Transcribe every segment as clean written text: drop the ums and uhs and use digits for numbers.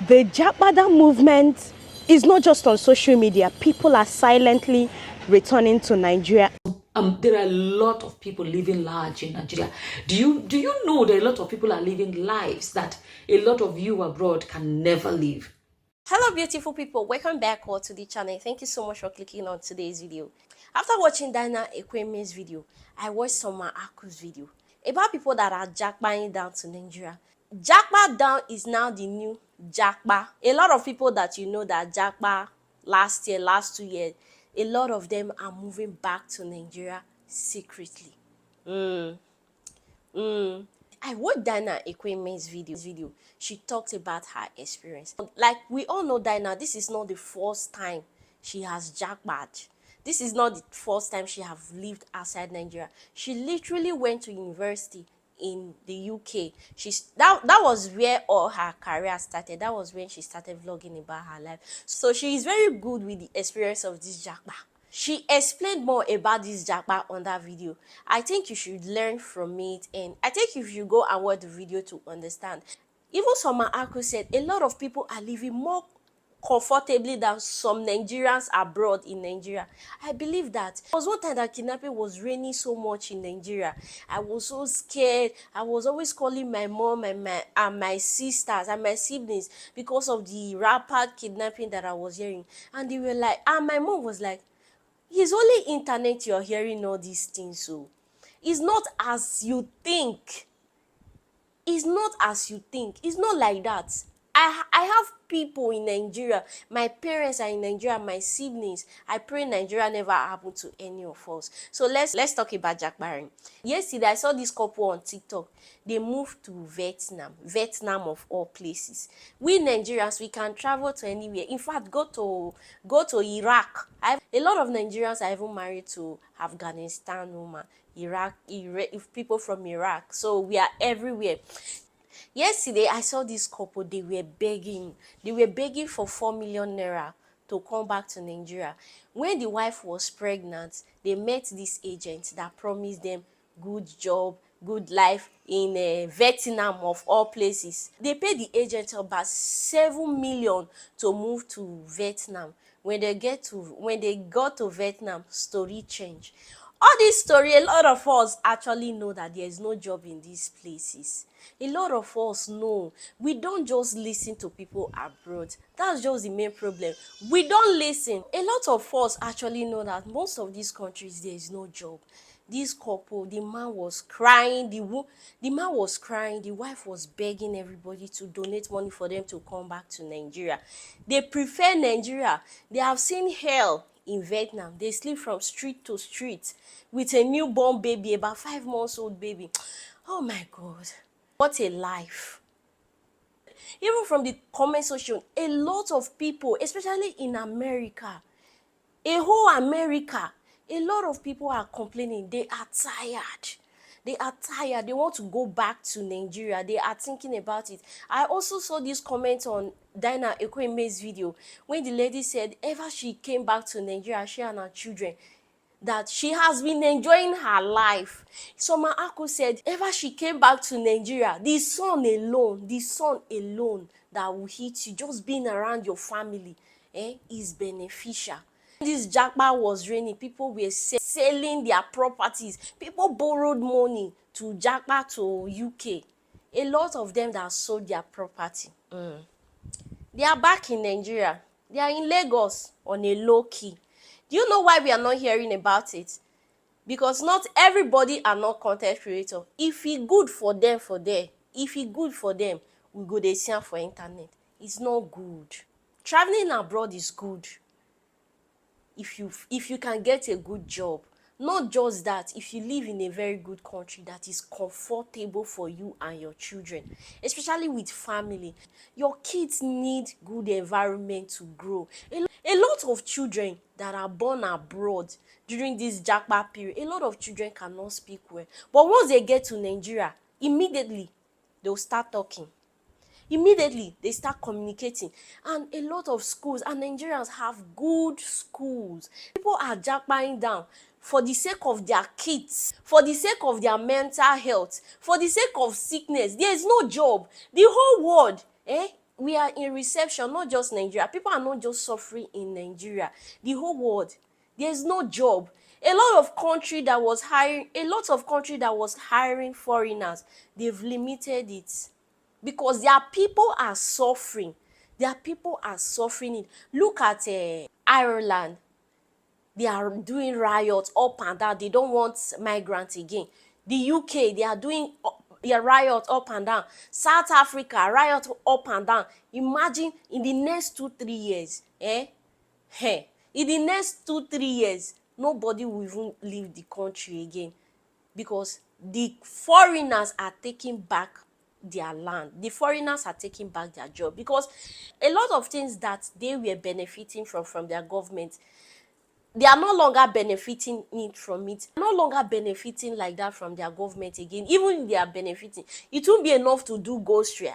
The Jakbada movement is not just on social media. People are silently returning to Nigeria. There are a lot of people living large in Nigeria. Do you know that a lot of people are living lives that a lot of you abroad can never live? Hello beautiful people, welcome back all to the channel. Thank you so much for clicking on today's video. After watching Dana Ekweme's video, I watched Soma Aku's video about people that are jackpying down to Nigeria. Jackpa down is now the new jackpa. A lot of people that you know that jackpa last year, last 2 years, a lot of them are moving back to Nigeria secretly. I watched Dana Ekweme's video. She talked about her experience. Like we all know Dana, this is not the first time she has jackpot. This is not the first time she have lived outside Nigeria. She literally went to university in the UK. That was where all her career started. That was when she started vlogging about her life. So she is very good with the experience of this jackpot. She explained more about this japa on that video. I think you should learn from it, and I think you should go and watch the video to understand. Even Soma Aku said a lot of people are living more comfortably than some Nigerians abroad in Nigeria. I believe that. There was one time that kidnapping was raining so much in Nigeria. I was so scared. I was always calling my mom and my sisters and my siblings because of the rapid kidnapping that I was hearing. And they were like, and my mom was like, it's only internet you're hearing all these things. So it's not as you think. It's not as you think. It's not like that. I have people in Nigeria. My parents are in Nigeria, my siblings. I pray Nigeria never happen to any of us. So let's talk about Jack Barron. Yesterday I saw this couple on TikTok. They moved to Vietnam of all places. We Nigerians, we can travel to anywhere. In fact, go to Iraq. A lot of Nigerians are even married to Afghanistan woman, Iraq, if people from Iraq. So we are everywhere. Yesterday, I saw this couple, they were begging. They were begging for 4 million naira to come back to Nigeria. When the wife was pregnant, they met this agent that promised them good job, good life in Vietnam of all places. They paid the agent about 7 million to move to Vietnam. When they got to Vietnam, story changed. All this story, a lot of us actually know that there is no job in these places. A lot of us know. We don't just listen to people abroad. That's just the main problem. We don't listen. A lot of us actually know that most of these countries there is no job. This couple, the man was crying, the man was crying, the wife was begging everybody to donate money for them to come back to Nigeria. They prefer Nigeria. They have seen hell in Vietnam. They sleep from street to street with a newborn baby, about 5 months old baby. Oh my God, what a life. Even from the comment section, a lot of people, especially in America, a whole America, a lot of people are complaining. They are tired. They are tired. They want to go back to Nigeria. They are thinking about it. I also saw this comment on Dana Ekweme's video when the lady said ever she came back to Nigeria, she and her children, that she has been enjoying her life. Soma Aku said ever she came back to Nigeria, the sun alone that will hit you, just being around your family, is beneficial. This jackpot was raining, people were selling their properties. People borrowed money to jackpot to UK. A lot of them that sold their property. They are back in Nigeria. They are in Lagos on a low key. Do you know why we are not hearing about it? Because not everybody are not content creator. If it good for them for there, if it good for them, we go dey see am for internet. It's not good. Traveling abroad is good if you can get a good job. Not just that, if you live in a very good country that is comfortable for you and your children, especially with family. Your kids need good environment to grow. A lot of children that are born abroad during this jackpot period, a lot of children cannot speak well. But once they get to Nigeria, immediately they'll start talking. Immediately they start communicating. And a lot of schools, and Nigerians have good schools. People are jackpotting down for the sake of their kids, for the sake of their mental health, for the sake of sickness. There is no job. The whole world we are in recession, not just Nigeria. People are not just suffering in Nigeria, the whole world. There's no job. A lot of country that was hiring foreigners, they've limited it because their people are suffering. Their people are suffering it. Look at Ireland. They are doing riots up and down. They don't want migrants again. The UK, they are doing riot up and down. South Africa, riot up and down. Imagine in the next 2-3 years, in the next 2-3 years, nobody will even leave the country again because the foreigners are taking back their land. The foreigners are taking back their job because a lot of things that they were benefiting from their government, they are no longer benefiting it from it, no longer benefiting like that from their government again. Even if they are benefiting, it won't be enough to do grocery.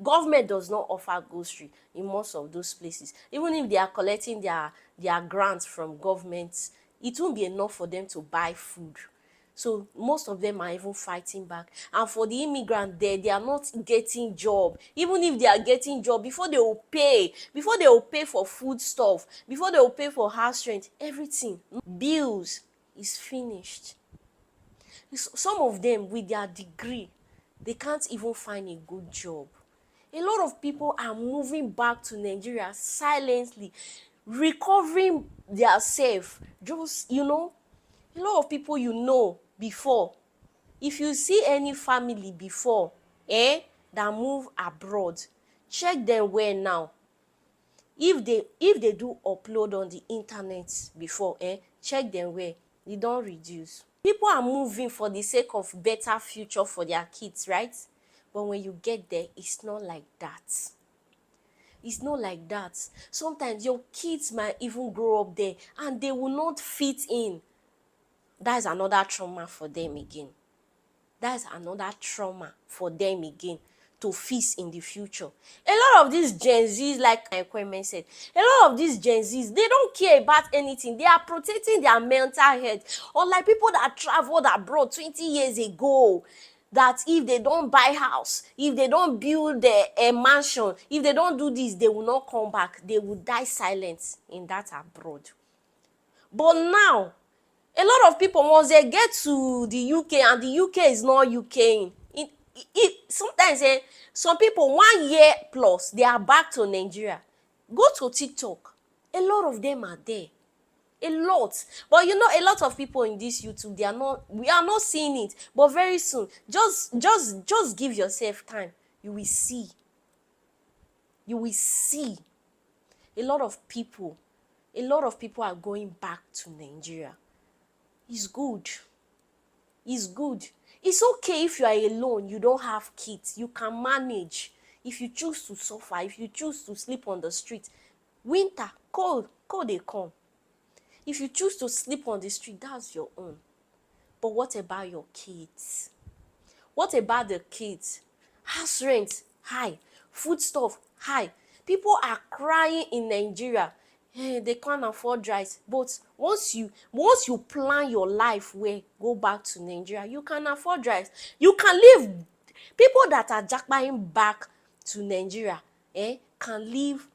Government does not offer grocery in most of those places. Even if they are collecting their grants from governments, it won't be enough for them to buy food. So most of them are even fighting back. And for the immigrant there, they are not getting job. Even if they are getting job, before they will pay for food stuff, before they will pay for house rent, everything, bills is finished. Some of them with their degree, they can't even find a good job. A lot of people are moving back to Nigeria silently, recovering their self. Just, a lot of people before, if you see any family before that move abroad, check them well now. If they do upload on the internet before, check them well, they don't reduce. People are moving for the sake of better future for their kids, right? But when you get there, it's not like that. It's not like that. Sometimes your kids might even grow up there and they will not fit in. That's another trauma for them again. That's another trauma for them again to face in the future. A lot of these Gen Zs, like my equipment said, a lot of these Gen Zs, they don't care about anything. They are protecting their mental health. Unlike people that traveled abroad 20 years ago, that if they don't buy house, if they don't build a mansion, if they don't do this, they will not come back. They will die silent in that abroad. But now, a lot of people, once they get to the UK and the UK is not UK, sometimes some people 1 year plus, they are back to Nigeria. Go to TikTok. A lot of them are there. A lot. But a lot of people in this YouTube, we are not seeing it. But very soon, just give yourself time. You will see. You will see. A lot of people are going back to Nigeria. It's good. It's good. It's okay if you are alone, you don't have kids. You can manage. If you choose to suffer, if you choose to sleep on the street, winter, cold they come. If you choose to sleep on the street, that's your own. But what about your kids? What about the kids? House rent, high. Foodstuff, high. People are crying in Nigeria. They can't afford rice. But once you plan your life well, go back to Nigeria, you can afford rice. You can live. People that are jackpotting back to Nigeria can live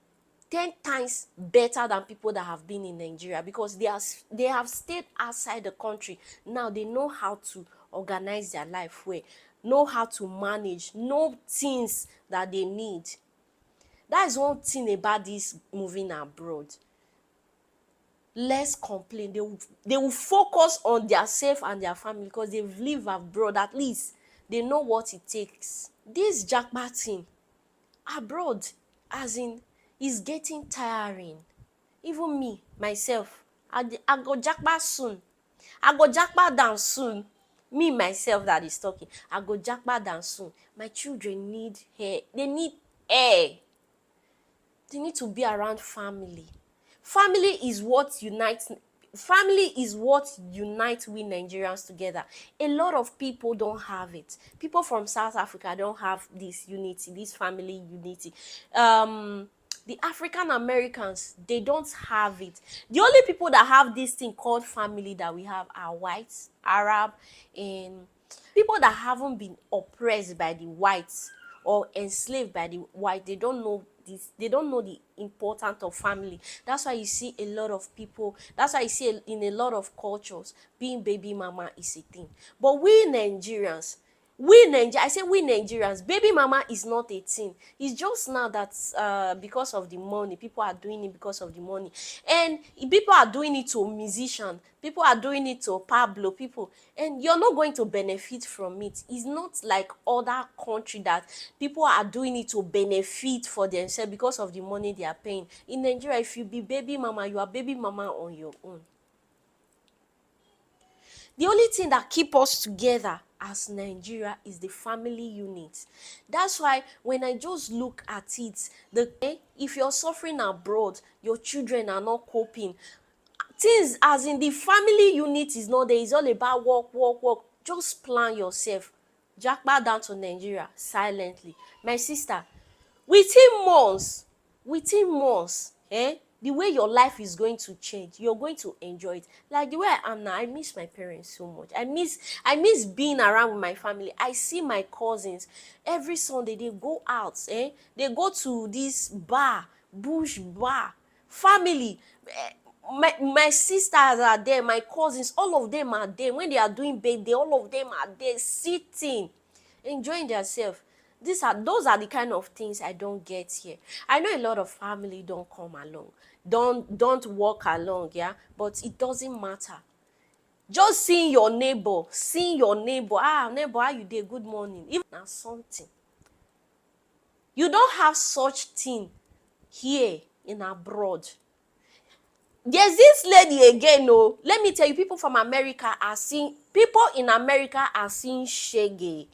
10 times better than people that have been in Nigeria because they have stayed outside the country. Now they know how to organize their life well, know how to manage, know things that they need. That is one thing about this moving abroad. Less complain. They will focus on their self and their family because they've lived abroad. At least they know what it takes. This jackpot thing abroad, as in, is getting tiring. Even me, myself, I go jackpot soon. I go jackpot down soon. Me, myself that is talking. I go jackpot down soon. My children need hair. They need air. They need to be around family. Family is what unites we Nigerians together. A lot of people don't have it. People from South Africa don't have this unity, this family unity. The African Americans, they don't have it. The only people that have this thing called family that we have are whites, Arab, and people that haven't been oppressed by the whites or enslaved by the white. They don't know this, they don't know the importance of family. That's why you see a lot of people, that's why you see in a lot of cultures, being baby mama is a thing. But I say we Nigerians, baby mama is not a thing. It's just now that because of the money, people are doing it because of the money. And people are doing it to musician, people are doing it to Pablo, people, and you're not going to benefit from it. It's not like other country that people are doing it to benefit for themselves because of the money they are paying. In Nigeria, if you be baby mama, you are baby mama on your own. The only thing that keep us together as Nigeria is the family unit. That's why when I just look at it, if you're suffering abroad, your children are not coping, things as in the family unit is not there. It's all about work. Just plan yourself. Jackpot down to Nigeria silently. My sister, within months, the way your life is going to change, you're going to enjoy it. Like the way I am now, I miss my parents so much. I miss being around with my family. I see my cousins every Sunday. They go out, they go to this bar, bush bar, family. My sisters are there, my cousins, all of them are there. When they are doing birthday, all of them are there sitting, enjoying themselves. Those are the kind of things I don't get here. I know a lot of family don't come along, don't walk along, yeah, but it doesn't matter. Just seeing your neighbor, neighbor, how you dey, good morning, even na something. You don't have such thing here in abroad. There's this lady again, oh, let me tell you, people in America are seeing shege.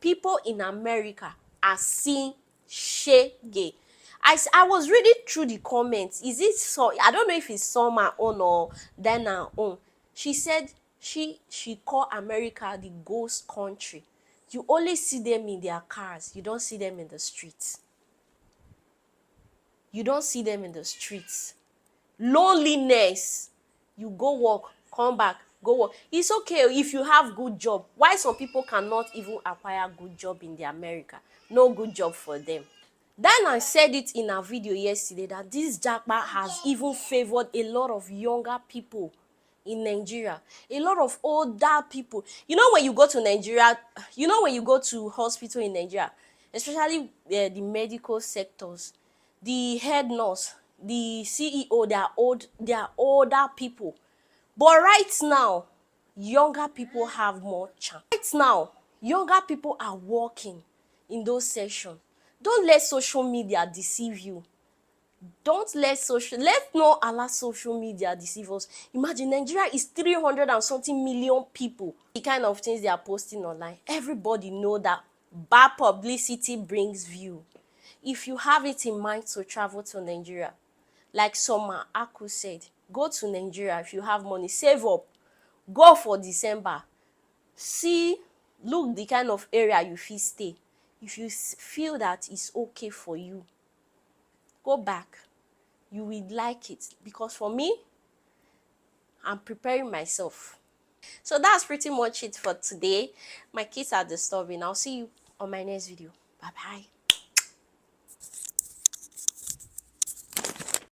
People in America are seeing shege. I was reading through the comments. Is it so? I don't know if it's Summer own or Dana own. She said she call America the ghost country. You only see them in their cars. You don't see them in the streets. Loneliness. You go work, come back, go work. It's okay if you have good job. Why some people cannot even acquire good job in the America? No good job for them. Dana said it in a video yesterday that this jackpot has even favored a lot of younger people in Nigeria, a lot of older people. You know when you go to Nigeria, when you go to hospital in Nigeria, especially the medical sectors, the head nurse, the CEO, they are older people. But right now, younger people have more chance. Right now, younger people are working in those sessions. Don't let social media deceive you. Let's not allow social media deceive us. Imagine Nigeria is 300 and something million people. The kind of things they are posting online, everybody know that bad publicity brings view. If you have it in mind to travel to Nigeria, like Summer Aku said, go to Nigeria. If you have money, save up, go for December, look the kind of area you fit stay. If you feel that it's okay for you, go back. You will like it, because for me, I'm preparing myself. So that's pretty much it for today. My kids are disturbing. I'll see you on my next video. Bye bye.